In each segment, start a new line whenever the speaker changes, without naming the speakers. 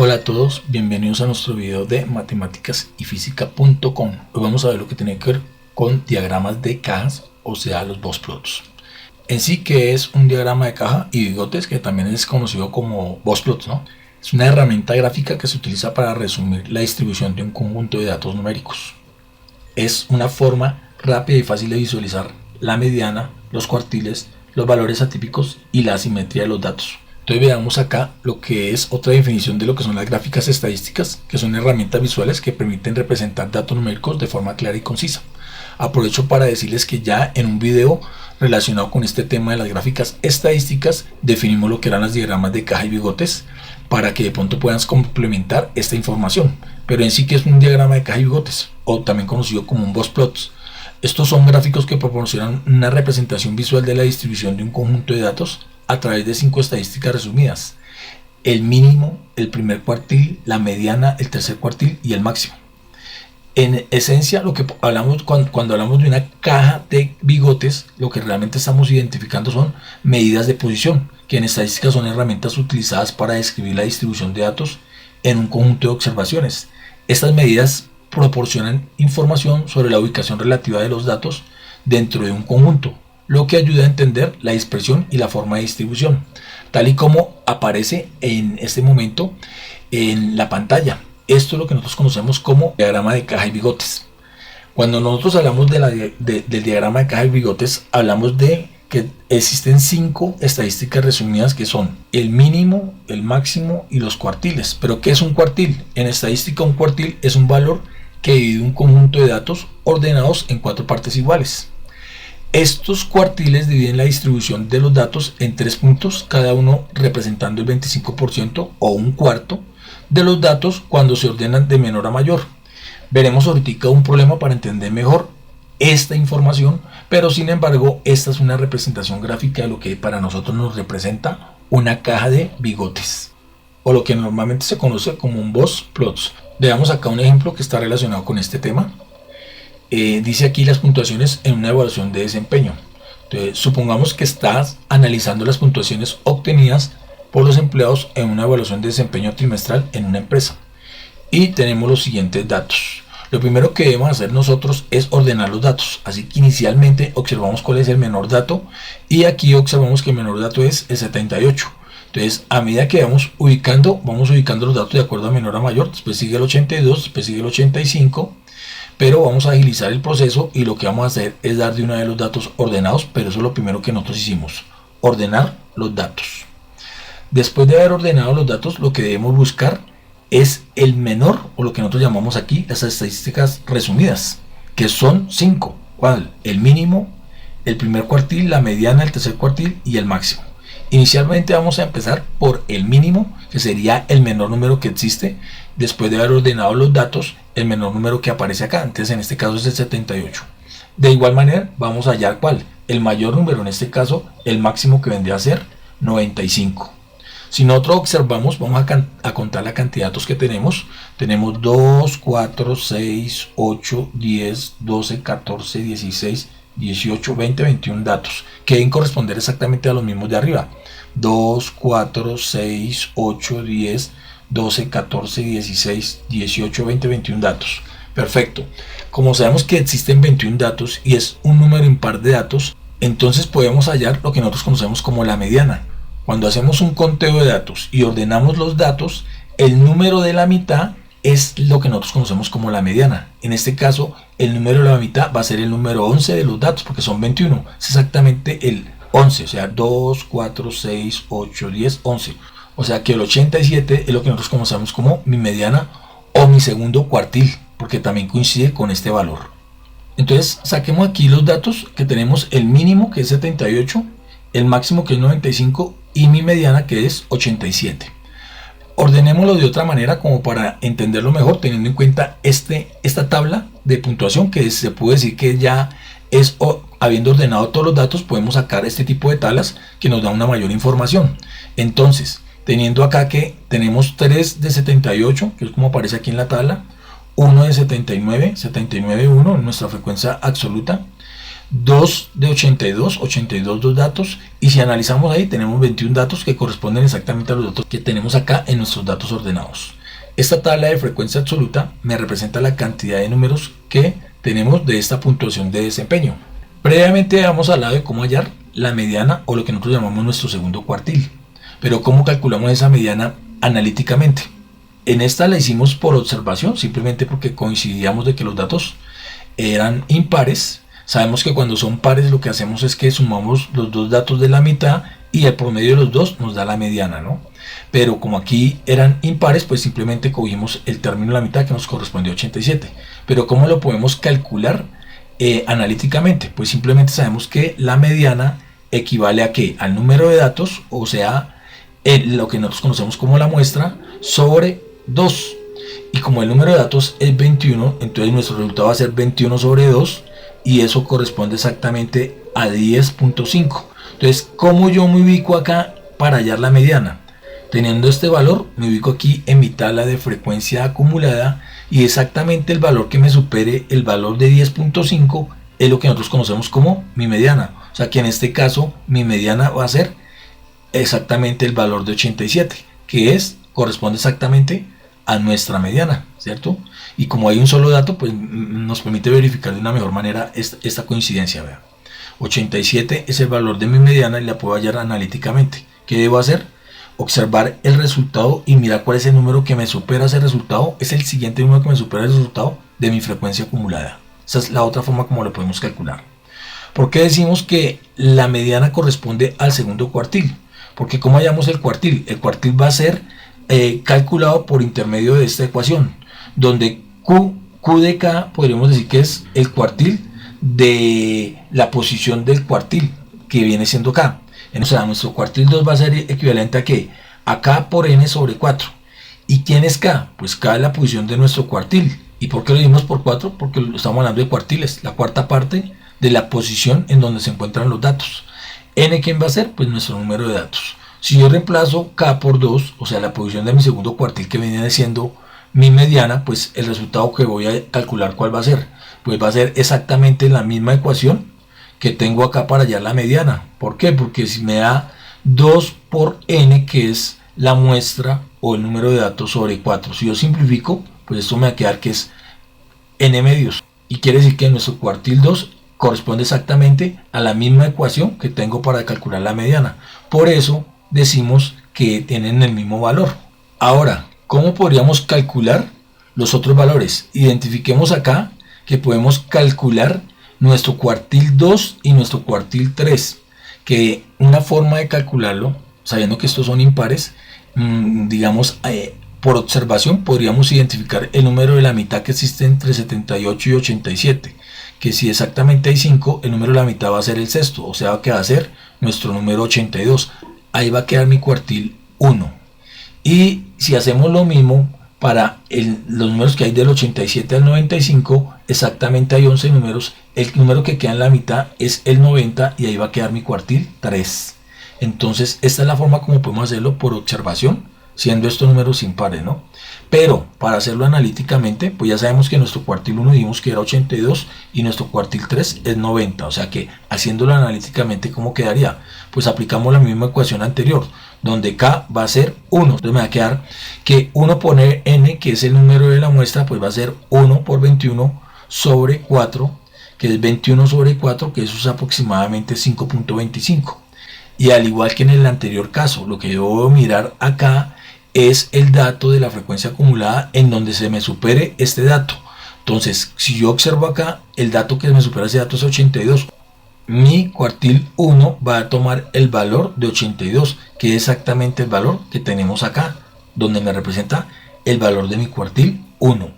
Hola a todos, bienvenidos a nuestro video de matemáticasyfísica.com. Hoy vamos a ver lo que tiene que ver con diagramas de cajas, o sea, los box plots. En sí, que es un diagrama de caja y bigotes, que también es conocido como box plots, ¿no? Es una herramienta gráfica que se utiliza para resumir la distribución de un conjunto de datos numéricos. Es una forma rápida y fácil de visualizar la mediana, los cuartiles, los valores atípicos y la asimetría de los datos. Entonces veamos acá lo que es otra definición de lo que son las gráficas estadísticas, que son herramientas visuales que permiten representar datos numéricos de forma clara y concisa. Aprovecho para decirles que ya en un video relacionado con este tema de las gráficas estadísticas definimos lo que eran los diagramas de caja y bigotes para que de pronto puedan complementar esta información. Pero en sí, que es un diagrama de caja y bigotes, o también conocido como un box plots. Estos son gráficos que proporcionan una representación visual de la distribución de un conjunto de datos a través de 5 estadísticas resumidas: el mínimo, el primer cuartil, la mediana, el tercer cuartil y el máximo. En esencia, lo que hablamos cuando hablamos de una caja de bigotes, lo que realmente estamos identificando son medidas de posición, que en estadística son herramientas utilizadas para describir la distribución de datos en un conjunto de observaciones. Estas medidas proporcionan información sobre la ubicación relativa de los datos dentro de un conjunto, lo que ayuda a entender la dispersión y la forma de distribución, tal y como aparece en este momento en la pantalla. Esto es lo que nosotros conocemos como diagrama de caja y bigotes. Cuando nosotros hablamos del diagrama de caja y bigotes, hablamos de que existen 5 estadísticas resumidas, que son el mínimo, el máximo y los cuartiles. ¿Pero qué es un cuartil? En estadística, un cuartil es un valor que divide un conjunto de datos ordenados en 4 partes iguales. Estos cuartiles dividen la distribución de los datos en 3 puntos, cada uno representando el 25% o un cuarto de los datos cuando se ordenan de menor a mayor. Veremos ahorita un problema para entender mejor esta información, pero sin embargo esta es una representación gráfica de lo que para nosotros nos representa una caja de bigotes, o lo que normalmente se conoce como un box plots. Veamos acá un ejemplo que está relacionado con este tema. Dice aquí las puntuaciones en una evaluación de desempeño. Entonces, supongamos que estás analizando las puntuaciones obtenidas por los empleados en una evaluación de desempeño trimestral en una empresa, y tenemos los siguientes datos. Lo primero que debemos hacer nosotros es ordenar los datos, así que inicialmente observamos cuál es el menor dato, y aquí observamos que el menor dato es el 78. Entonces, a medida que vamos ubicando los datos de acuerdo a menor a mayor. Después sigue el 82, después sigue el 85, pero vamos a agilizar el proceso y lo que vamos a hacer es dar de una vez los datos ordenados. Pero eso es lo primero que nosotros hicimos: ordenar los datos. Después de haber ordenado los datos, lo que debemos buscar es el menor, o lo que nosotros llamamos aquí las estadísticas resumidas, que son 5. ¿Cuál? El mínimo, el primer cuartil, la mediana, el tercer cuartil y el máximo. Inicialmente vamos a empezar por el mínimo, que sería el menor número que existe. Después de haber ordenado los datos, el menor número que aparece acá, entonces en este caso es el 78. De igual manera vamos a hallar cuál, el mayor número, en este caso el máximo, que vendría a ser 95. Si nosotros observamos, vamos a contar la cantidad de datos que tenemos. Tenemos 2, 4, 6, 8, 10, 12, 14, 16, 18, 20, 21 datos, que deben corresponder exactamente a los mismos de arriba. 2, 4, 6, 8, 10, 12, 14, 16, 18, 20, 21 datos. Perfecto. Como sabemos que existen 21 datos y es un número impar de datos, entonces podemos hallar lo que nosotros conocemos como la mediana. Cuando hacemos un conteo de datos y ordenamos los datos, el número de la mitad es lo que nosotros conocemos como la mediana. En este caso, el número de la mitad va a ser el número 11 de los datos, porque son 21. Es exactamente el 11, o sea, 2, 4, 6, 8, 10, 11. O sea que el 87 es lo que nosotros conocemos como mi mediana o mi segundo cuartil, porque también coincide con este valor. Entonces, saquemos aquí los datos que tenemos: el mínimo, que es 78, el máximo, que es 95, y mi mediana, que es 87. Ordenémoslo de otra manera como para entenderlo mejor, teniendo en cuenta esta tabla de puntuación, que se puede decir que ya es, habiendo ordenado todos los datos, podemos sacar este tipo de tablas que nos da una mayor información. Entonces, teniendo acá que tenemos 3 de 78, que es como aparece aquí en la tabla, 1 de 79, 79,1 en nuestra frecuencia absoluta, 2 de 82, 82 dos datos, y si analizamos ahí tenemos 21 datos que corresponden exactamente a los datos que tenemos acá en nuestros datos ordenados. Esta tabla de frecuencia absoluta me representa la cantidad de números que tenemos de esta puntuación de desempeño. Previamente habíamos hablado de cómo hallar la mediana, o lo que nosotros llamamos nuestro segundo cuartil, pero ¿cómo calculamos esa mediana analíticamente? En esta la hicimos por observación, simplemente porque coincidíamos de que los datos eran impares. Sabemos que cuando son pares lo que hacemos es que sumamos los dos datos de la mitad y el promedio de los dos nos da la mediana, ¿no? Pero como aquí eran impares, pues simplemente cogimos el término de la mitad que nos correspondió a 87. Pero ¿cómo lo podemos calcular analíticamente? Pues simplemente sabemos que la mediana equivale a ¿qué? Al número de datos, o sea, lo que nosotros conocemos como la muestra, sobre 2. Y como el número de datos es 21, entonces nuestro resultado va a ser 21 sobre 2, y eso corresponde exactamente a 10.5. Entonces, ¿cómo yo me ubico acá para hallar la mediana? Teniendo este valor, me ubico aquí en mi tabla de frecuencia acumulada, y exactamente el valor que me supere el valor de 10.5 es lo que nosotros conocemos como mi mediana. O sea que en este caso mi mediana va a ser exactamente el valor de 87, que corresponde exactamente a nuestra mediana, ¿cierto? Y como hay un solo dato, pues nos permite verificar de una mejor manera esta coincidencia. Vean, 87 es el valor de mi mediana y la puedo hallar analíticamente. ¿Qué debo hacer? Observar el resultado y mirar cuál es el número que me supera ese resultado. Es el siguiente número que me supera el resultado de mi frecuencia acumulada. Esa es la otra forma como lo podemos calcular. ¿Por qué decimos que la mediana corresponde al segundo cuartil? Porque ¿cómo hallamos el cuartil? El cuartil va a ser calculado por intermedio de esta ecuación, donde Q de K podríamos decir que es el cuartil de la posición del cuartil, que viene siendo K. O sea, nuestro cuartil 2 va a ser equivalente a ¿qué? A K por N sobre 4. ¿Y quién es K? Pues K es la posición de nuestro cuartil. ¿Y por qué lo dimos por 4? Porque estamos hablando de cuartiles, la cuarta parte de la posición en donde se encuentran los datos. N, ¿quién va a ser? Pues nuestro número de datos. Si yo reemplazo K por 2, o sea, la posición de mi segundo cuartil, que viene siendo mi mediana, pues el resultado que voy a calcular, ¿cuál va a ser? Pues va a ser exactamente la misma ecuación que tengo acá para hallar la mediana. ¿Por qué? Porque si me da 2 por N, que es la muestra o el número de datos sobre 4. Si yo simplifico, pues esto me va a quedar que es N medios. Y quiere decir que nuestro cuartil 2 corresponde exactamente a la misma ecuación que tengo para calcular la mediana. Por eso decimos que tienen el mismo valor. Ahora, ¿cómo podríamos calcular los otros valores? Identifiquemos acá que podemos calcular nuestro cuartil 2 y nuestro cuartil 3, que una forma de calcularlo, sabiendo que estos son impares, digamos, por observación podríamos identificar el número de la mitad que existe entre 78 y 87, que si exactamente hay 5, el número de la mitad va a ser el sexto, o sea que va a ser nuestro número 82. Ahí va a quedar mi cuartil 1. Y si hacemos lo mismo para los números que hay del 87 al 95, exactamente hay 11 números. El número que queda en la mitad es el 90 y ahí va a quedar mi cuartil 3. Entonces esta es la forma como podemos hacerlo por observación, siendo estos números impares, ¿no? Pero para hacerlo analíticamente, pues ya sabemos que nuestro cuartil 1 dijimos que era 82 y nuestro cuartil 3 es 90. O sea que haciéndolo analíticamente, ¿cómo quedaría? Pues aplicamos la misma ecuación anterior, donde K va a ser 1. Entonces me va a quedar que 1 por N, que es el número de la muestra, pues va a ser 1 por 21 sobre 4, que es 21 sobre 4, que eso es aproximadamente 5.25. Y al igual que en el anterior caso, lo que yo debo mirar acá es el dato de la frecuencia acumulada en donde se me supere este dato. Entonces, si yo observo acá, el dato que me supera ese dato es 82. Mi cuartil 1 va a tomar el valor de 82, que es exactamente el valor que tenemos acá, donde me representa el valor de mi cuartil 1.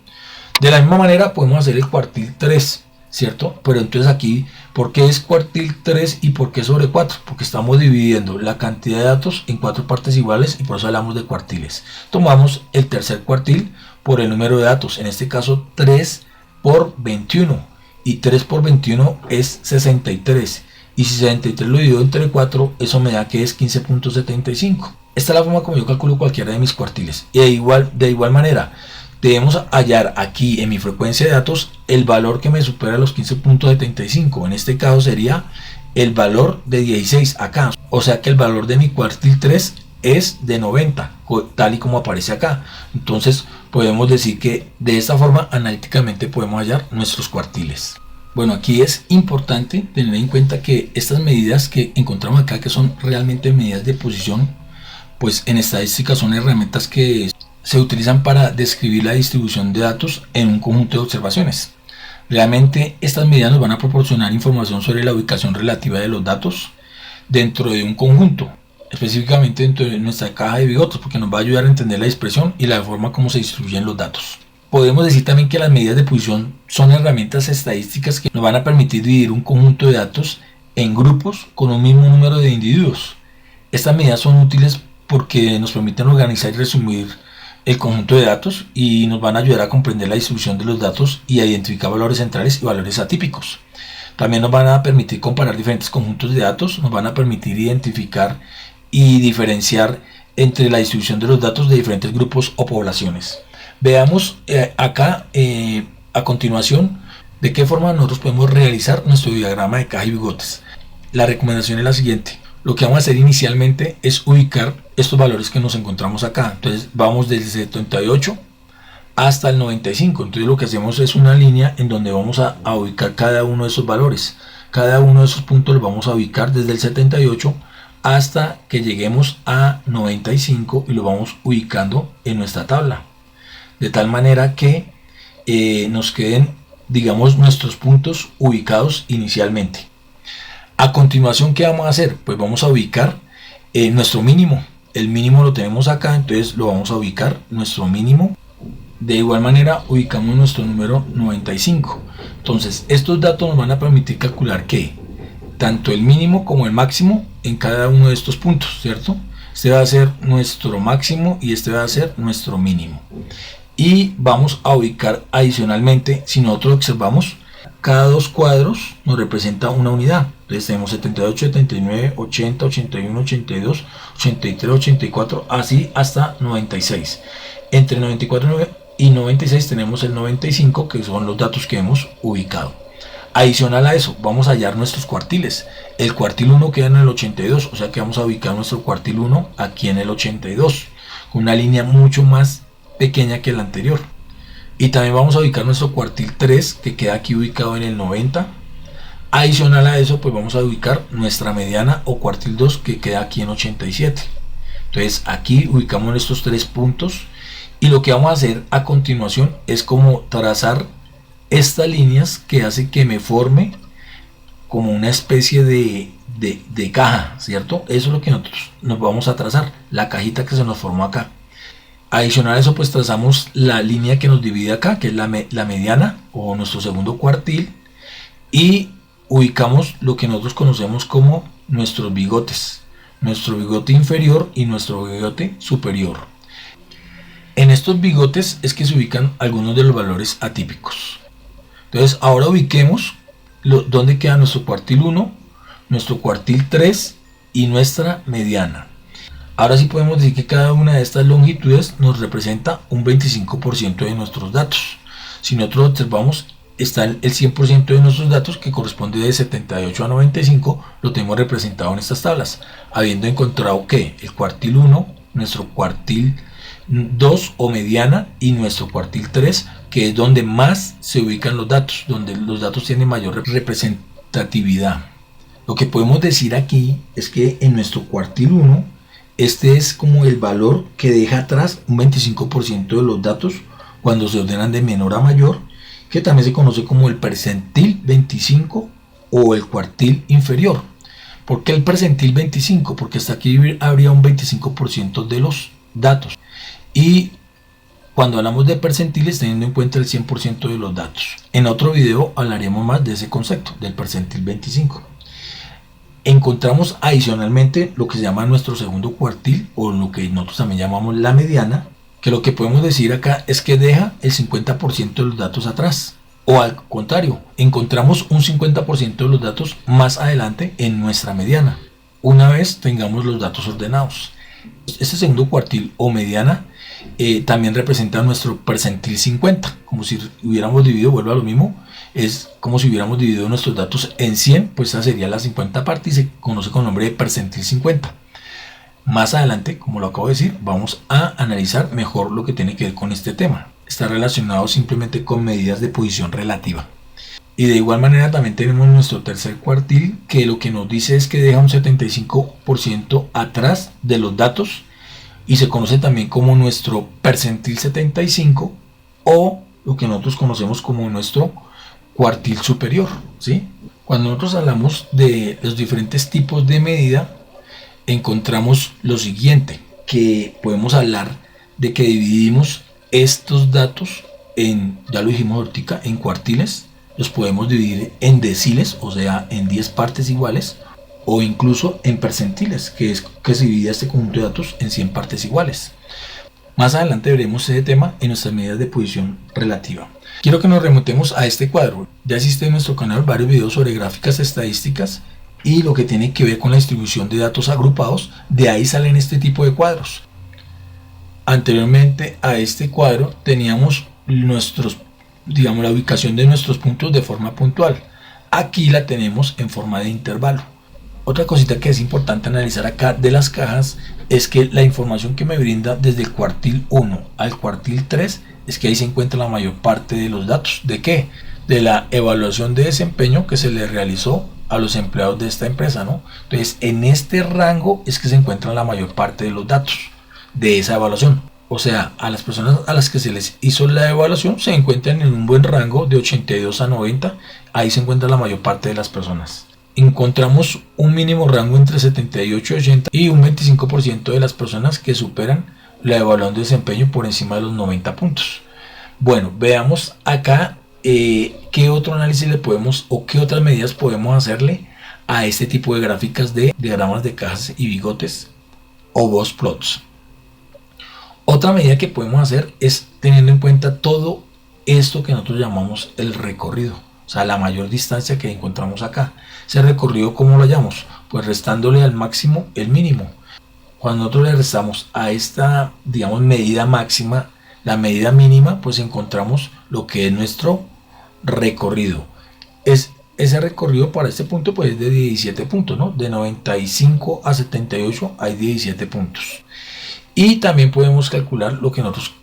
De la misma manera podemos hacer el cuartil 3, ¿cierto? Pero entonces aquí, ¿por qué es cuartil 3 y por qué sobre 4? Porque estamos dividiendo la cantidad de datos en 4 partes iguales y por eso hablamos de cuartiles. Tomamos el tercer cuartil por el número de datos, en este caso 3 por 21. Y 3 por 21 es 63. Y si 63 lo divido entre 4, eso me da que es 15.75. Esta es la forma como yo calculo cualquiera de mis cuartiles. Y de igual manera, debemos hallar aquí en mi frecuencia de datos el valor que me supera los 15.75. En este caso sería el valor de 16 acá, o sea que el valor de mi cuartil 3 es de 90, tal y como aparece acá. Entonces podemos decir que de esta forma analíticamente podemos hallar nuestros cuartiles. Bueno, aquí es importante tener en cuenta que estas medidas que encontramos acá, que son realmente medidas de posición, pues en estadística son herramientas que se utilizan para describir la distribución de datos en un conjunto de observaciones. Realmente estas medidas nos van a proporcionar información sobre la ubicación relativa de los datos dentro de un conjunto, específicamente dentro de nuestra caja de bigotes, porque nos va a ayudar a entender la expresión y la forma como se distribuyen los datos. Podemos decir también que las medidas de posición son herramientas estadísticas que nos van a permitir dividir un conjunto de datos en grupos con un mismo número de individuos. Estas medidas son útiles porque nos permiten organizar y resumir el conjunto de datos y nos van a ayudar a comprender la distribución de los datos y a identificar valores centrales y valores atípicos. También nos van a permitir comparar diferentes conjuntos de datos, nos van a permitir identificar y diferenciar entre la distribución de los datos de diferentes grupos o poblaciones. Veamos acá a continuación de qué forma nosotros podemos realizar nuestro diagrama de caja y bigotes. La recomendación es la siguiente. Lo que vamos a hacer inicialmente es ubicar estos valores que nos encontramos acá. Entonces vamos desde el 78 hasta el 95. Entonces lo que hacemos es una línea en donde vamos a ubicar cada uno de esos valores. Cada uno de esos puntos los vamos a ubicar desde el 78 hasta que lleguemos a 95 y lo vamos ubicando en nuestra tabla. De tal manera que nos queden, digamos, nuestros puntos ubicados inicialmente. A continuación, ¿qué vamos a hacer? Pues vamos a ubicar nuestro mínimo. El mínimo lo tenemos acá, entonces lo vamos a ubicar, nuestro mínimo. De igual manera, ubicamos nuestro número 95. Entonces, estos datos nos van a permitir calcular que tanto el mínimo como el máximo en cada uno de estos puntos, ¿cierto? Este va a ser nuestro máximo y este va a ser nuestro mínimo. Y vamos a ubicar adicionalmente, si nosotros observamos, cada dos cuadros nos representa una unidad. Entonces tenemos 78, 79, 80, 81, 82, 83, 84, así hasta 96. Entre 94 y 96 tenemos el 95, que son los datos que hemos ubicado. Adicional a eso, vamos a hallar nuestros cuartiles. El cuartil 1 queda en el 82, o sea que vamos a ubicar nuestro cuartil 1 aquí en el 82, con una línea mucho más pequeña que la anterior. Y también vamos a ubicar nuestro cuartil 3, que queda aquí ubicado en el 90. Adicional a eso, pues vamos a ubicar nuestra mediana o cuartil 2, que queda aquí en 87. Entonces aquí ubicamos estos tres puntos y lo que vamos a hacer a continuación es como trazar estas líneas que hace que me forme como una especie de caja, ¿cierto? Eso es lo que nosotros nos vamos a trazar, la cajita que se nos formó acá. Adicional a eso, pues trazamos la línea que nos divide acá, que es la mediana o nuestro segundo cuartil, y ubicamos lo que nosotros conocemos como nuestros bigotes, nuestro bigote inferior y nuestro bigote superior. En estos bigotes es que se ubican algunos de los valores atípicos. Entonces ahora ubiquemos dónde queda nuestro cuartil 1, nuestro cuartil 3 y nuestra mediana. Ahora sí podemos decir que cada una de estas longitudes nos representa un 25% de nuestros datos. Si nosotros observamos, está el 100% de nuestros datos, que corresponde de 78 a 95, lo tenemos representado en estas tablas, habiendo encontrado que el cuartil 1, nuestro cuartil 2 o mediana y nuestro cuartil 3, que es donde más se ubican los datos, donde los datos tienen mayor representatividad. Lo que podemos decir aquí es que en nuestro cuartil 1, este es como el valor que deja atrás un 25% de los datos cuando se ordenan de menor a mayor, que también se conoce como el percentil 25 o el cuartil inferior. ¿Por qué el percentil 25? Porque hasta aquí habría un 25% de los datos. Y cuando hablamos de percentiles, teniendo en cuenta el 100% de los datos. En otro video hablaremos más de ese concepto, del percentil 25. Encontramos adicionalmente lo que se llama nuestro segundo cuartil, o lo que nosotros también llamamos la mediana, que lo que podemos decir acá es que deja el 50% de los datos atrás. O al contrario, encontramos un 50% de los datos más adelante en nuestra mediana, una vez tengamos los datos ordenados. Este segundo cuartil o mediana también representa nuestro percentil 50, como si hubiéramos dividido, vuelvo a lo mismo, es como si hubiéramos dividido nuestros datos en 100, pues esa sería la 50 parte y se conoce con el nombre de percentil 50. Más adelante, como lo acabo de decir, vamos a analizar mejor lo que tiene que ver con este tema. Está relacionado simplemente con medidas de posición relativa. Y de igual manera también tenemos nuestro tercer cuartil, que lo que nos dice es que deja un 75% atrás de los datos y se conoce también como nuestro percentil 75 o lo que nosotros conocemos como nuestro cuartil superior, ¿sí? Cuando nosotros hablamos de los diferentes tipos de medida, encontramos lo siguiente, que podemos hablar de que dividimos estos datos en, ya lo dijimos ahorita, en cuartiles, los podemos dividir en deciles, o sea, en 10 partes iguales, o incluso en percentiles, que es que se divide este conjunto de datos en 100 partes iguales. Más adelante veremos ese tema en nuestras medidas de posición relativa. Quiero que nos remontemos a este cuadro. Ya existe en nuestro canal varios videos sobre gráficas estadísticas y lo que tiene que ver con la distribución de datos agrupados. De ahí salen este tipo de cuadros. Anteriormente a este cuadro teníamos la ubicación de nuestros puntos de forma puntual. Aquí la tenemos en forma de intervalo. Otra cosita que es importante analizar acá de las cajas es que la información que me brinda desde el cuartil 1 al cuartil 3 es que ahí se encuentra la mayor parte de los datos. ¿De qué? De la evaluación de desempeño que se le realizó a los empleados de esta empresa, ¿no? Entonces, en este rango es que se encuentran la mayor parte de los datos de esa evaluación. O sea, a las personas a las que se les hizo la evaluación se encuentran en un buen rango de 82 a 90. Ahí se encuentra la mayor parte de las personas. Encontramos un mínimo rango entre 78 y 80 y un 25% de las personas que superan la evaluación de desempeño por encima de los 90 puntos. Bueno, veamos acá qué otro análisis le podemos o qué otras medidas podemos hacerle a este tipo de gráficas de diagramas de cajas y bigotes o box plots. Otra medida que podemos hacer es teniendo en cuenta todo esto que nosotros llamamos el recorrido, o sea, la mayor distancia que encontramos acá. Ese recorrido, ¿cómo lo hallamos? Pues restándole al máximo el mínimo. Cuando nosotros le restamos a esta, digamos, medida máxima, la medida mínima, pues encontramos lo que es nuestro recorrido. Ese recorrido para este punto pues es de 17 puntos, ¿no? De 95 a 78 hay 17 puntos. Y también podemos calcular lo que nosotros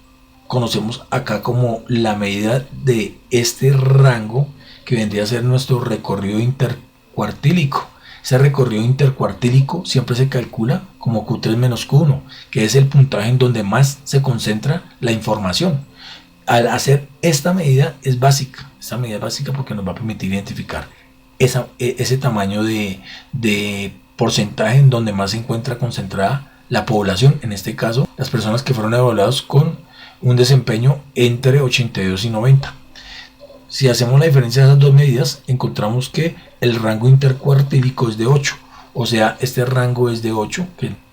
conocemos acá como la medida de este rango que vendría a ser nuestro recorrido intercuartílico. Ese recorrido intercuartílico siempre se calcula como Q3 menos Q1, que es el puntaje en donde más se concentra la información. Al hacer esta medida es básica, porque nos va a permitir identificar ese tamaño de porcentaje en donde más se encuentra concentrada la población, en este caso las personas que fueron evaluadas con un desempeño entre 82 y 90. Si hacemos la diferencia de esas dos medidas, encontramos que el rango intercuartílico es de 8, o sea, este rango es de 8,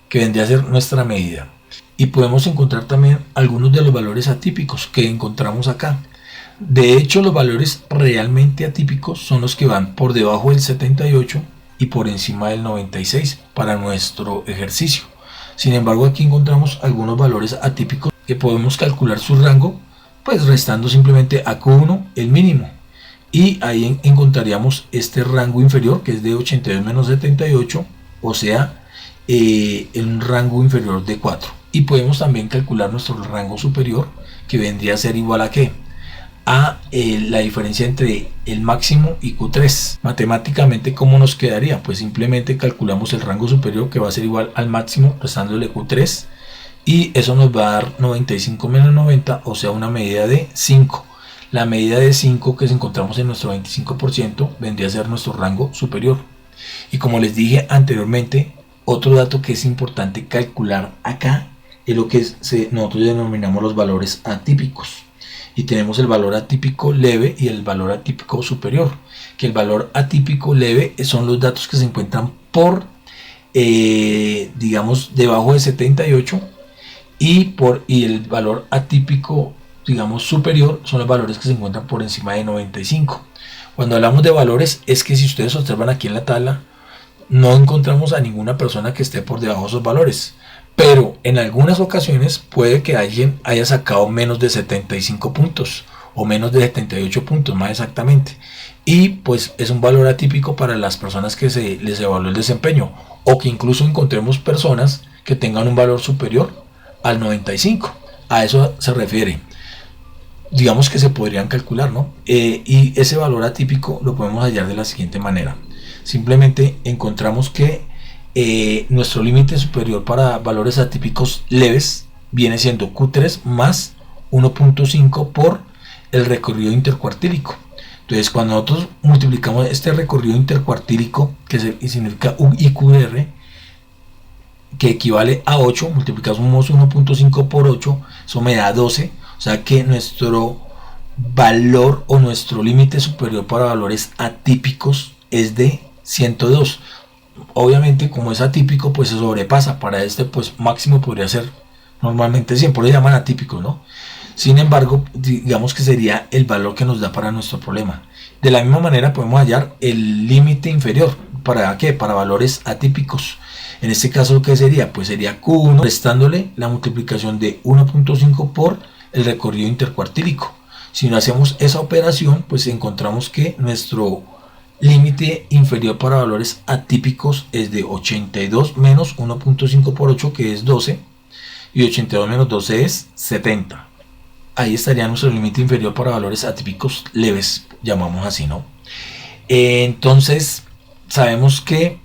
que vendría a ser nuestra medida. Y podemos encontrar también algunos de los valores atípicos que encontramos acá. De hecho, los valores realmente atípicos son los que van por debajo del 78 y por encima del 96 para nuestro ejercicio. Sin embargo, aquí encontramos algunos valores atípicos que podemos calcular su rango, pues restando simplemente a Q1 el mínimo. Y ahí encontraríamos este rango inferior que es de 82 menos 78, o sea, en un rango inferior de 4. Y podemos también calcular nuestro rango superior, que vendría a ser igual a ¿qué? A la diferencia entre el máximo y Q3. Matemáticamente, ¿cómo nos quedaría? Pues simplemente calculamos el rango superior, que va a ser igual al máximo restándole Q3, y eso nos va a dar 95 menos 90, o sea, una medida de 5. La medida de 5 que encontramos en nuestro 25% vendría a ser nuestro rango superior. Y como les dije anteriormente, otro dato que es importante calcular acá es lo que nosotros denominamos los valores atípicos. Y tenemos el valor atípico leve y el valor atípico superior. Que el valor atípico leve son los datos que se encuentran por, digamos, debajo de 78, y el valor atípico, digamos, superior son los valores que se encuentran por encima de 95. Cuando hablamos de valores, es que si ustedes observan aquí en la tabla, no encontramos a ninguna persona que esté por debajo de esos valores. Pero en algunas ocasiones puede que alguien haya sacado menos de 75 puntos o menos de 78 puntos más exactamente. Y pues es un valor atípico para las personas que se les evalúa el desempeño, o que incluso encontremos personas que tengan un valor superior al 95. A eso se refiere. Digamos que se podrían calcular, ¿no? Y ese valor atípico lo podemos hallar de la siguiente manera. Simplemente encontramos que nuestro límite superior para valores atípicos leves viene siendo Q3 más 1.5 por el recorrido intercuartílico. Entonces, cuando nosotros multiplicamos este recorrido intercuartílico, que significa IQR, que equivale a 8, multiplicamos 1.5 por 8, eso me da 12. O sea que nuestro valor o nuestro límite superior para valores atípicos es de 102. Obviamente, como es atípico, pues se sobrepasa. Para este, pues máximo podría ser normalmente 100, por eso llaman atípicos, ¿no? Sin embargo, digamos que sería el valor que nos da para nuestro problema. De la misma manera podemos hallar el límite inferior. ¿Para qué? Para valores atípicos. En este caso, ¿qué sería? Pues sería Q1 restándole la multiplicación de 1.5 por el recorrido intercuartílico. Si no hacemos esa operación, pues encontramos que nuestro límite inferior para valores atípicos es de 82 menos 1.5 por 8, que es 12, y 82 menos 12 es 70. Ahí estaría nuestro límite inferior para valores atípicos leves, llamamos así, ¿no? Entonces, sabemos que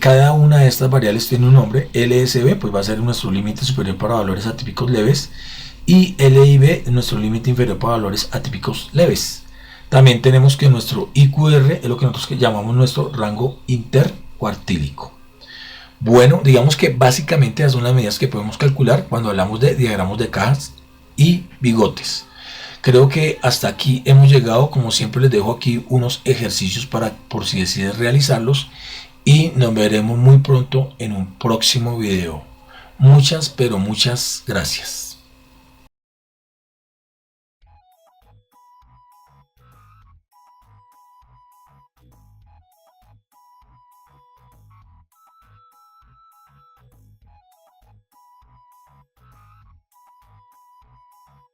cada una de estas variables tiene un nombre. LSB pues va a ser nuestro límite superior para valores atípicos leves, y LIB nuestro límite inferior para valores atípicos leves. También tenemos que nuestro IQR es lo que nosotros llamamos nuestro rango intercuartílico. Bueno, digamos que básicamente esas son las medidas que podemos calcular cuando hablamos de diagramas de cajas y bigotes. Creo que hasta aquí hemos llegado. Como siempre, les dejo aquí unos ejercicios para por si deciden realizarlos, y nos veremos muy pronto en un próximo video. Muchas, pero muchas gracias.